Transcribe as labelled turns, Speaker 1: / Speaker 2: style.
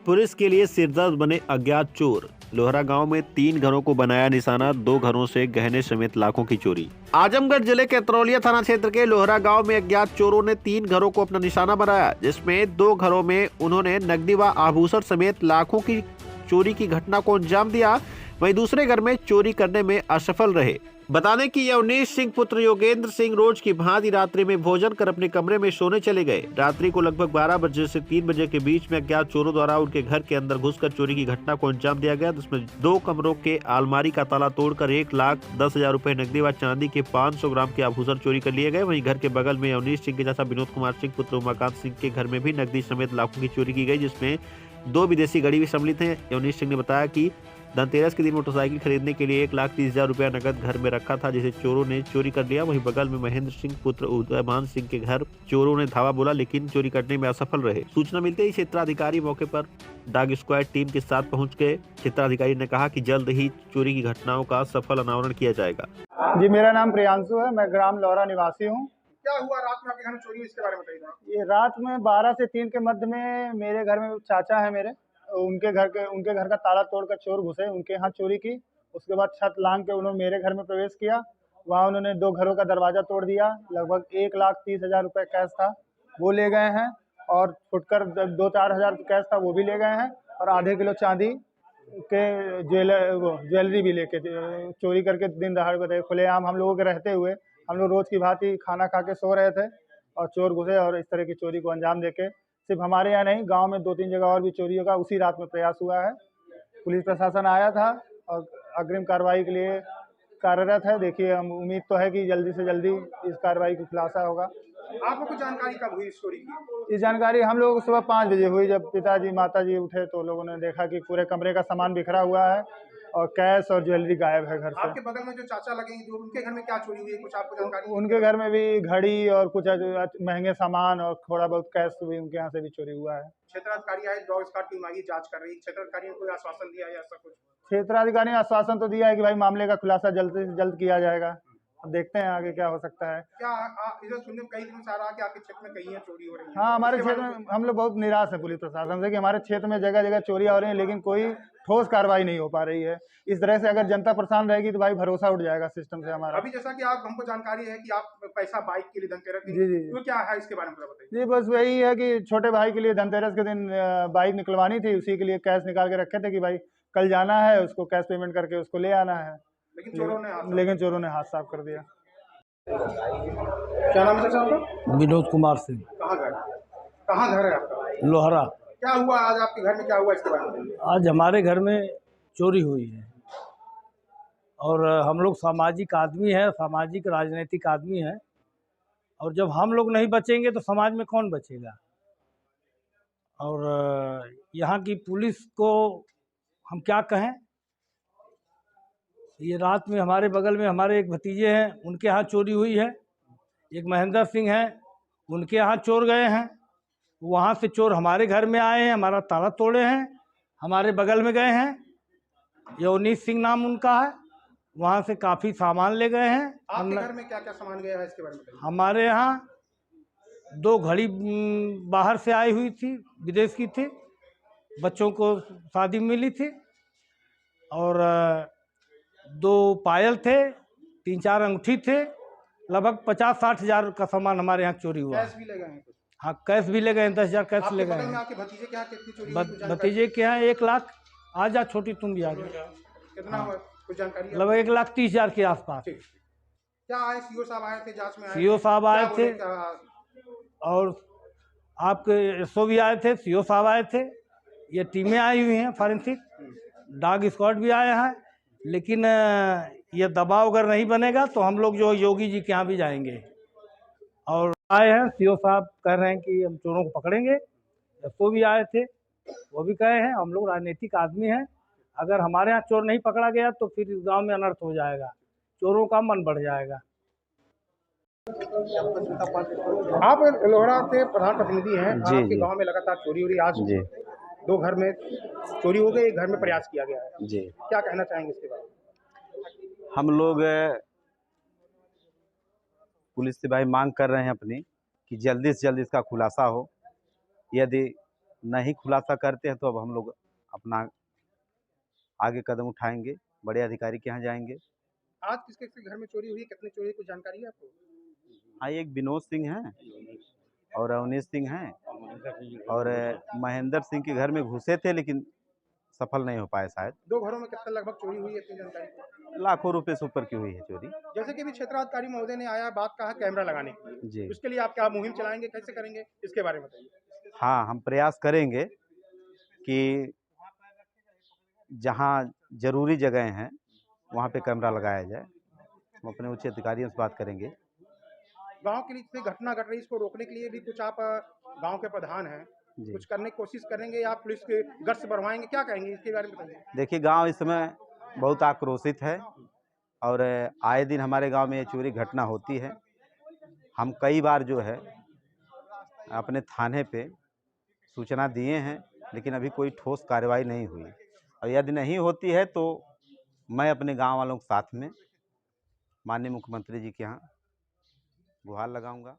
Speaker 1: Police के लिए सिरदर्द बने अज्ञात चोर। लोहरा गांव में 3 घरों को बनाया निशाना, 2 घरों से गहने समेत लाखों की चोरी। आजमगढ़ जिले के अतरौलिया थाना क्षेत्र के लोहरा गांव में अज्ञात चोरों ने 3 घरों को अपना निशाना बनाया, जिसमें 2 घरों में उन्होंने नकदी व आभूषण समेत लाखों की चोरी की घटना को अंजाम दिया। वहीं दूसरे घर में चोरी करने में असफल रहे। बता दें कि यवनीश सिंह पुत्र योगेंद्र सिंह रोज की भांति रात्रि में भोजन कर अपने कमरे में सोने चले गए। रात्रि को लगभग 12 बजे से 3 बजे के बीच में अज्ञात चोरों द्वारा उनके घर के अंदर घुसकर चोरी की घटना को अंजाम दिया गया, जिसमें 2 कमरों के अलमारी का ताला तोड़कर 1,10,000 रुपए नकदी व चांदी के 500 ग्राम के आभूषण चोरी कर लिए गए। वहीं घर के बगल में यवनीश सिंह के चाचा विनोद कुमार सिंह पुत्र उमाकांत सिंह के घर में भी नकदी समेत लाखों की चोरी की गई, जिसमें 2 विदेशी घड़ी भी सम्मिलित हैं। यवनीश सिंह ने बताया कि धनतेरस के दिन मोटरसाइकिल खरीदने के लिए 1,30,000 रुपया नकद घर में रखा था, जिसे चोरों ने चोरी कर लिया। वहीं बगल में महेंद्र सिंह पुत्र उदयमान सिंह के घर चोरों ने धावा बोला, लेकिन चोरी करने में असफल रहे। सूचना मिलते ही क्षेत्राधिकारी मौके पर डॉग स्क्वाड टीम के साथ पहुंच गए। क्षेत्राधिकारी ने कहा कि जल्द ही चोरी की घटनाओं का सफल अनावरण किया जाएगा।
Speaker 2: जी, मेरा नाम प्रियांशु है, मैं ग्राम लोहरा निवासी हूँ।
Speaker 3: क्या हुआ रात में आपके घर में चोरी हुई, इसके बारे में बताइए।
Speaker 2: ये रात में 12 से 3 के मध्य में मेरे घर में चाचा है मेरे, उनके घर का ताला तोड़कर चोर घुसे, उनके यहाँ चोरी की। उसके बाद छत लांघ के उन्होंने मेरे घर में प्रवेश किया। वहाँ उन्होंने 2 घरों का दरवाज़ा तोड़ दिया। लगभग 1,30,000 रुपये कैश था, वो ले गए हैं, और फुटकर 2-4 हज़ार कैश था, वो भी ले गए हैं, और आधे किलो चांदी के ज्वेलरी भी लेके चोरी करके दिन दहाड़े बताए खुलेआम हम लोगों के रहते हुए। हम लोग रोज़ की भांति खाना खा के सो रहे थे और चोर घुसे और इस तरह की चोरी को अंजाम देके, सिर्फ हमारे यहाँ नहीं, गांव में 2-3 जगह और भी चोरियों का उसी रात में प्रयास हुआ है। पुलिस प्रशासन आया था और अग्रिम कार्रवाई के लिए कार्यरत है। देखिए, हम उम्मीद तो है कि जल्दी से जल्दी इस कार्रवाई की खुलासा होगा।
Speaker 3: आपको कुछ जानकारी कब हुई इस चोरी की?
Speaker 2: ये जानकारी हम लोग सुबह 5 बजे हुई। जब पिताजी माताजी उठे तो लोगों ने देखा कि पूरे कमरे का सामान बिखरा हुआ है और कैश और ज्वेलरी गायब है घर से।
Speaker 3: आपके बगल में जो चाचा लगेंगे, जो उनके घर में क्या चोरी हुई है, कुछ आपको जानकारी?
Speaker 2: उनके घर में भी घड़ी और कुछ महंगे सामान और थोड़ा बहुत कैश भी उनके यहाँ से भी चोरी हुआ है।
Speaker 3: क्षेत्राधिकारी आए, डॉग स्क्वाड टीम आई, जांच कर रही है। क्षेत्राधिकारी ने कोई आश्वासन दिया है ऐसा कुछ?
Speaker 2: क्षेत्राधिकारी ने आश्वासन तो दिया है कि भाई मामले का खुलासा जल्द से जल्द किया जाएगा। अब देखते हैं आगे क्या हो सकता है।
Speaker 3: क्या इधर सुनने में कई दिन से आ रहा है कि आपके क्षेत्र में कहीं चोरी हो रही है?
Speaker 2: हाँ, हमारे क्षेत्र में हम लोग बहुत निराश हैं पुलिस प्रशासन से कि हमारे क्षेत्र में जगह जगह चोरियां हो रही हैं, लेकिन कोई ठोस कार्रवाई नहीं हो पा रही है। इस तरह से अगर जनता परेशान रहेगी तो भाई भरोसा उठ जाएगा सिस्टम से हमारा।
Speaker 3: अभी जैसा कि आप हमको जानकारी है कि आप पैसा बाइक के लिए धनतेरस
Speaker 2: जी जी
Speaker 3: तो क्या है इसके बारे में बताइए।
Speaker 2: जी, बस वही है कि छोटे भाई के लिए धनतेरस के दिन बाइक निकलवानी थी, उसी के लिए कैश निकाल के रखे थे कि भाई कल जाना है, उसको कैश पेमेंट करके उसको ले आना है। लेकिन चोरों ने हाथ साफ कर दिया।
Speaker 3: क्या नाम है आपका?
Speaker 2: विनोद कुमार सिंह।
Speaker 3: कहाँ घर है आपका?
Speaker 2: लोहरा।
Speaker 3: क्या हुआ आज आपके घर में, क्या हुआ इसके बारे में बताइए।
Speaker 2: आज हमारे घर में चोरी हुई है और हम लोग सामाजिक आदमी हैं, सामाजिक राजनीतिक आदमी हैं, और जब हम लोग नहीं बचेंगे तो समाज में कौन बचेगा। और यहाँ की पुलिस को हम क्या कहें। ये रात में हमारे बगल में हमारे एक भतीजे हैं, उनके यहाँ चोरी हुई है। एक महेंद्र सिंह हैं, उनके यहाँ चोर गए हैं। वहाँ से चोर हमारे घर में आए हैं, हमारा ताला तोड़े हैं, हमारे बगल में गए हैं। यवनीश सिंह नाम उनका है, वहाँ से काफ़ी सामान ले गए हैं।
Speaker 3: आपके घर में क्या क्या सामान गया है इसके बारे में बताइए।
Speaker 2: हमारे यहाँ 2 घड़ी बाहर से आई हुई थी, विदेश की थी, बच्चों को शादी मिली थी, और 2 पायल थे, 3-4 अंगूठी थे। लगभग 50-60 हज़ार का सामान हमारे यहाँ चोरी हुआ।
Speaker 3: कैश भी ले गए हैं कुछ?
Speaker 2: हाँ, कैश भी ले गए, 10,000 कैश ले गए हैं।
Speaker 3: आपके भतीजे के यहाँ कितनी चोरी हुई?
Speaker 2: भतीजे के यहाँ 1 लाख। आ जा छोटी, तुम भी आ जा।
Speaker 3: कितना हुआ, कुछ जानकारी?
Speaker 2: लगभग 1,30,000 के आसपास।
Speaker 3: क्या आए, सीओ साहब आए थे, जांच में आए?
Speaker 2: सीओ साहब आए थे और आपके एसओ भी आए थे, सीओ साहब आए थे। ये टीमें आई हुई हैं, फॉरेंसिक डॉग स्क्वाड भी आए हैं, लेकिन ये दबाव अगर नहीं बनेगा तो हम लोग जो योगी जी के यहाँ भी जाएंगे। और आए हैं, सीओ साहब कह रहे हैं कि हम चोरों को पकड़ेंगे। एसओ भी आए थे, वो भी कहे हैं हम लोग राजनीतिक आदमी हैं, अगर हमारे यहाँ चोर नहीं पकड़ा गया तो फिर इस गांव में अनर्थ हो जाएगा, चोरों का मन बढ़ जाएगा।
Speaker 3: आप लोहरा के प्रधान प्रतिनिधि हैं, आपके गांव में लगातार चोरी हो रही है। आज
Speaker 4: जी
Speaker 3: 2 घर में चोरी हो गई, एक घर में प्रयास किया गया है।
Speaker 4: जी,
Speaker 3: क्या कहना चाहेंगे इसके बारे में?
Speaker 4: हम लोग पुलिस से भाई मांग कर रहे हैं अपनी कि जल्दी से जल्दी इसका खुलासा हो। यदि नहीं खुलासा करते हैं तो अब हम लोग अपना आगे कदम उठाएंगे, बड़े अधिकारी के यहाँ जाएंगे।
Speaker 3: आज किसके किसके घर में चोरी हुई, कितनी चोरी, कुछ जानकारी है आपको?
Speaker 4: हाँ, एक विनोद सिंह हैं और अवनीश सिंह हैं और महेंद्र सिंह के घर में घुसे थे, लेकिन सफल नहीं हो पाए शायद।
Speaker 3: 2 घरों में कितना लगभग चोरी हुई है, इतनी जानकारी?
Speaker 4: लाखों रुपए से ऊपर की हुई है चोरी।
Speaker 3: जैसे कि अभी क्षेत्राधिकारी महोदय ने आया बात कहा कैमरा लगाने की,
Speaker 4: जी
Speaker 3: उसके लिए आप क्या मुहिम चलाएंगे, कैसे करेंगे, इसके बारे में बताइए।
Speaker 4: हाँ, हम प्रयास करेंगे कि जहाँ जरूरी जगह हैं वहाँ पे कैमरा लगाया जाए। हम अपने उच्च अधिकारियों से बात करेंगे।
Speaker 3: गांव के लिए घटना घट रही, इसको रोकने के लिए भी कुछ आप गांव के प्रधान हैं,
Speaker 4: जी
Speaker 3: कुछ करने की कोशिश करेंगे या पुलिस के गश्त बढ़वाएंगे, क्या कहेंगे इसके बारे में बताइए।
Speaker 4: देखिए, गांव इस समय बहुत आक्रोशित है और आए दिन हमारे गांव में ये चोरी घटना होती है। हम कई बार जो है अपने थाने पे सूचना दिए हैं, लेकिन अभी कोई ठोस कार्रवाई नहीं हुई और यदि नहीं होती है तो मैं अपने गांव वालों के साथ में माननीय मुख्यमंत्री जी के यहाँ गुहार लगाऊंगा।